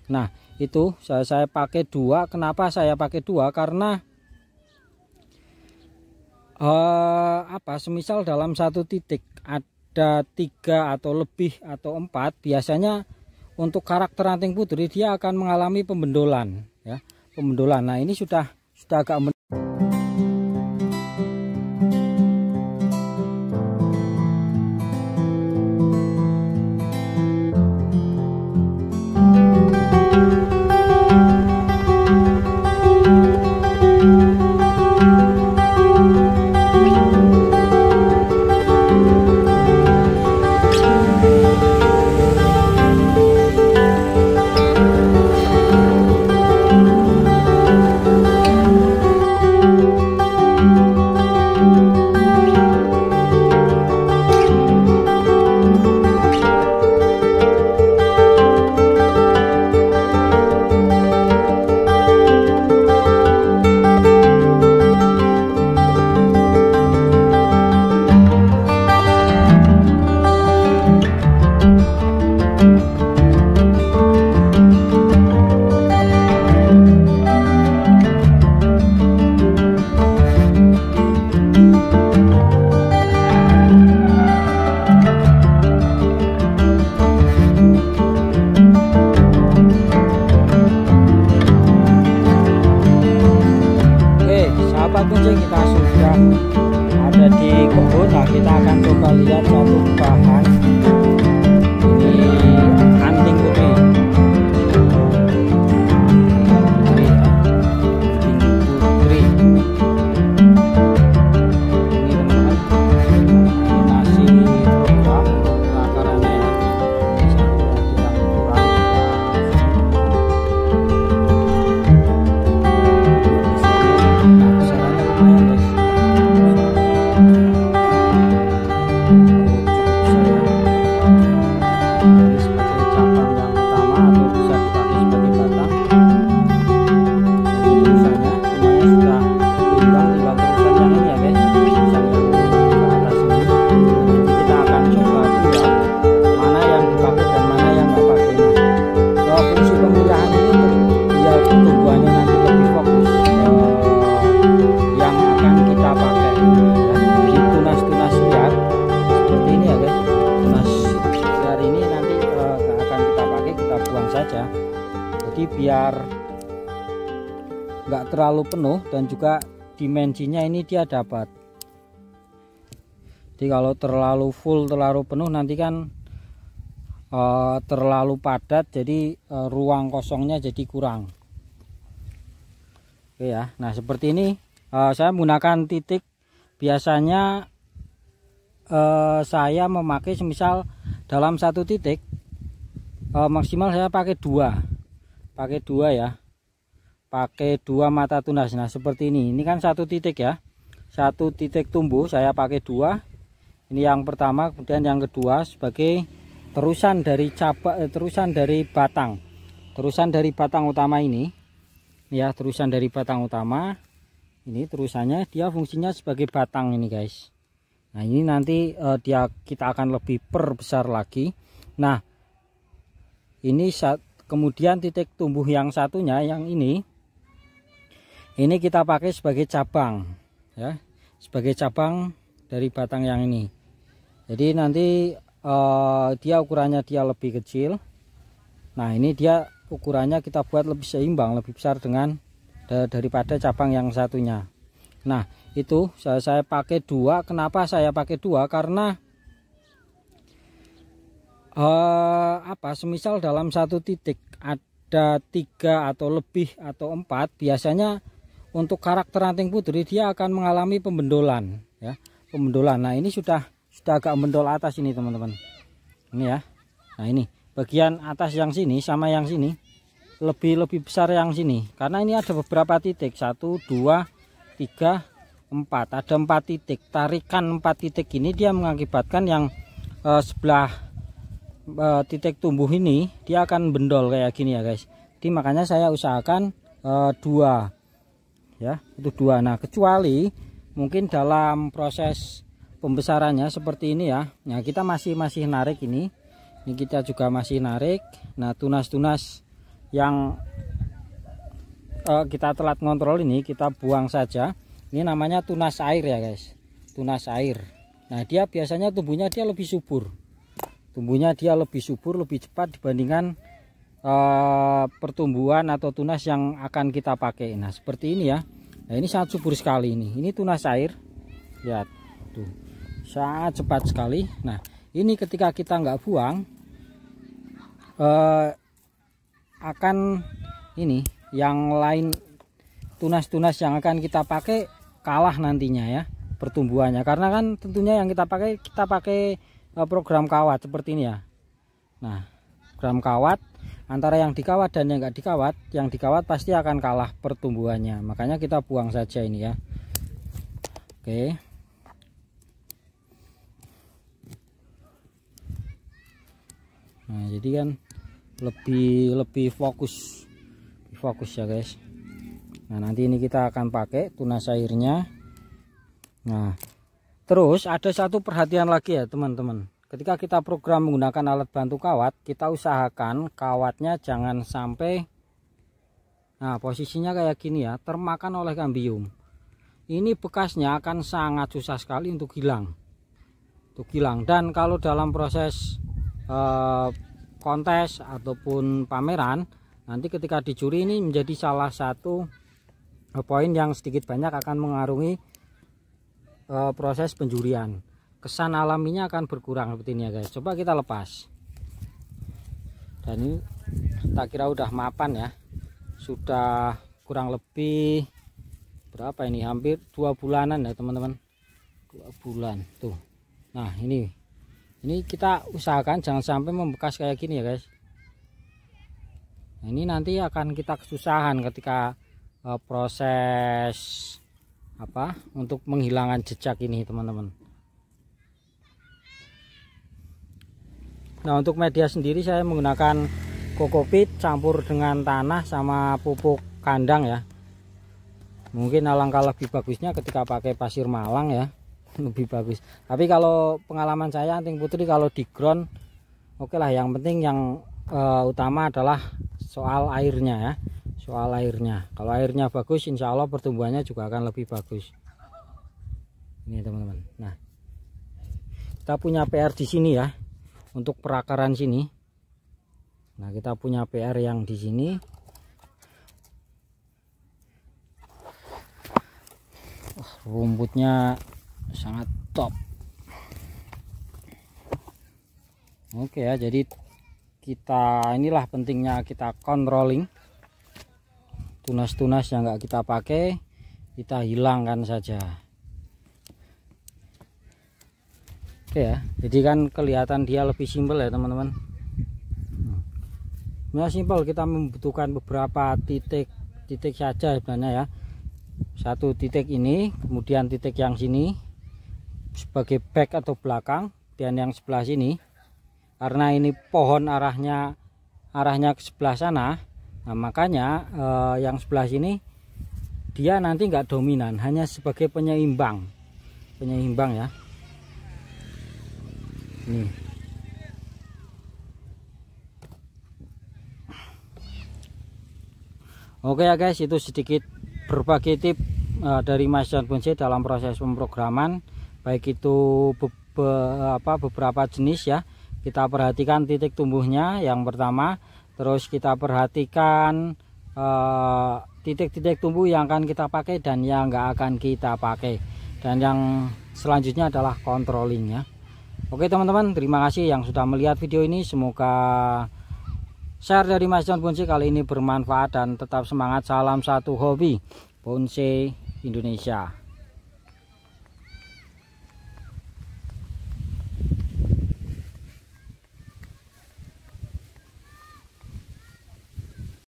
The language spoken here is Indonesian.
Nah itu saya pakai 2. Kenapa saya pakai 2? Karena semisal dalam satu titik ada 3 atau lebih atau 4, biasanya untuk karakter ranting putri dia akan mengalami pembendolan ya, pembendolan. Nah ini sudah agak kita sudah ada di kebun. Nah kita akan coba lihat satu bahan, ini anting putri, ini teman-teman, ini masih berubah takarannya ya, jadi biar nggak terlalu penuh dan juga dimensinya ini dia dapat. Jadi kalau terlalu full, terlalu penuh nanti kan terlalu padat, jadi ruang kosongnya jadi kurang. Oke ya, nah seperti ini saya menggunakan titik. Biasanya saya memakai semisal dalam satu titik maksimal saya pakai 2 ya, pakai 2 mata tunas. Nah seperti ini kan satu titik ya, satu titik tumbuh saya pakai 2. Ini yang pertama, kemudian yang kedua sebagai terusan dari cabang, terusan dari batang utama ini ya, terusan dari batang utama ini, terusannya dia fungsinya sebagai batang ini guys. Nah ini nanti kita akan lebih perbesar lagi. Nah ini kemudian titik tumbuh yang satunya yang ini kita pakai sebagai cabang ya, sebagai cabang dari batang yang ini. Jadi nanti dia ukurannya dia lebih kecil. Nah ini dia ukurannya kita buat lebih seimbang, lebih besar dengan daripada cabang yang satunya. Nah itu saya pakai 2. Kenapa saya pakai 2? Karena semisal dalam satu titik ada 3 atau lebih atau 4, biasanya untuk karakter ranting putri dia akan mengalami pembendolan ya, pembendolan. Nah ini sudah agak mendol atas ini teman-teman, ini ya. Nah ini bagian atas yang sini sama yang sini lebih besar yang sini, karena ini ada beberapa titik, 1 2 3 4, ada 4 titik. Tarikan 4 titik ini dia mengakibatkan yang sebelah titik tumbuh ini dia akan bendol kayak gini ya guys. Jadi makanya saya usahakan 2 ya, itu 2. Nah kecuali mungkin dalam proses pembesarannya seperti ini ya. Nah kita masih narik ini kita juga masih narik. Nah tunas-tunas yang kita telat ngontrol ini kita buang saja. Ini namanya tunas air ya guys, tunas air. Nah dia biasanya tumbuhnya dia lebih subur, lebih cepat dibandingkan pertumbuhan atau tunas yang akan kita pakai. Nah seperti ini ya. Nah ini sangat subur sekali ini tunas air, lihat tuh, sangat cepat sekali. Nah ini ketika kita nggak buang akan ini yang lain, tunas-tunas yang akan kita pakai kalah nantinya ya pertumbuhannya, karena kan tentunya yang kita pakai program kawat seperti ini ya. Nah program kawat, antara yang dikawat dan yang nggak dikawat, yang dikawat pasti akan kalah pertumbuhannya, makanya kita buang saja ini ya. Oke. Nah jadi kan lebih fokus ya guys. Nah nanti ini kita akan pakai tunas airnya. Nah terus ada satu perhatian lagi ya teman-teman, ketika kita program menggunakan alat bantu kawat, kita usahakan kawatnya jangan sampai, nah posisinya kayak gini ya, termakan oleh kambium. Ini bekasnya akan sangat susah sekali untuk hilang, dan kalau dalam proses kontes ataupun pameran, nanti ketika dicuri ini menjadi salah satu poin yang sedikit banyak akan mengaruhi proses penjurian. Kesan alaminya akan berkurang seperti ini ya guys. Coba kita lepas. Dan ini tak kira udah mapan ya. Sudah kurang lebih berapa ini? Hampir 2 bulanan ya teman-teman. 2 bulan tuh. Nah ini kita usahakan jangan sampai membekas kayak gini ya guys. Nah, ini nanti akan kita kesusahan ketika proses untuk menghilangkan jejak ini teman-teman. Nah untuk media sendiri saya menggunakan kokopit campur dengan tanah sama pupuk kandang ya. Mungkin alangkah lebih bagusnya ketika pakai pasir malang ya, lebih bagus. Tapi kalau pengalaman saya anting putri kalau di ground oke lah, yang penting yang utama adalah soal airnya ya, soal airnya. Kalau airnya bagus insya Allah pertumbuhannya juga akan lebih bagus ini teman-teman. Nah kita punya PR di sini ya untuk perakaran sini. Nah kita punya PR yang di sini. Rumputnya sangat top. Oke ya, jadi inilah pentingnya kita controlling tunas-tunas yang nggak kita pakai, kita hilangkan saja. Oke ya, jadi kan kelihatan dia lebih simpel ya teman-teman. Nah simpel, kita membutuhkan beberapa titik saja sebenarnya ya. Satu titik ini, kemudian titik yang sini sebagai back atau belakang, dan yang sebelah sini karena ini pohon arahnya ke sebelah sana. Nah makanya yang sebelah sini dia nanti nggak dominan, hanya sebagai penyeimbang ya. Nih. Oke ya guys, itu sedikit berbagi tip dari Mas John Bonsai dalam proses pemrograman, baik itu beberapa jenis ya. Kita perhatikan titik tumbuhnya yang pertama, terus kita perhatikan titik-titik tumbuh yang akan kita pakai dan yang nggak akan kita pakai, dan yang selanjutnya adalah controlling ya. Oke teman-teman, terima kasih yang sudah melihat video ini. Semoga share dari Mas John Bonsai kali ini bermanfaat dan tetap semangat. Salam satu hobi bonsai Indonesia.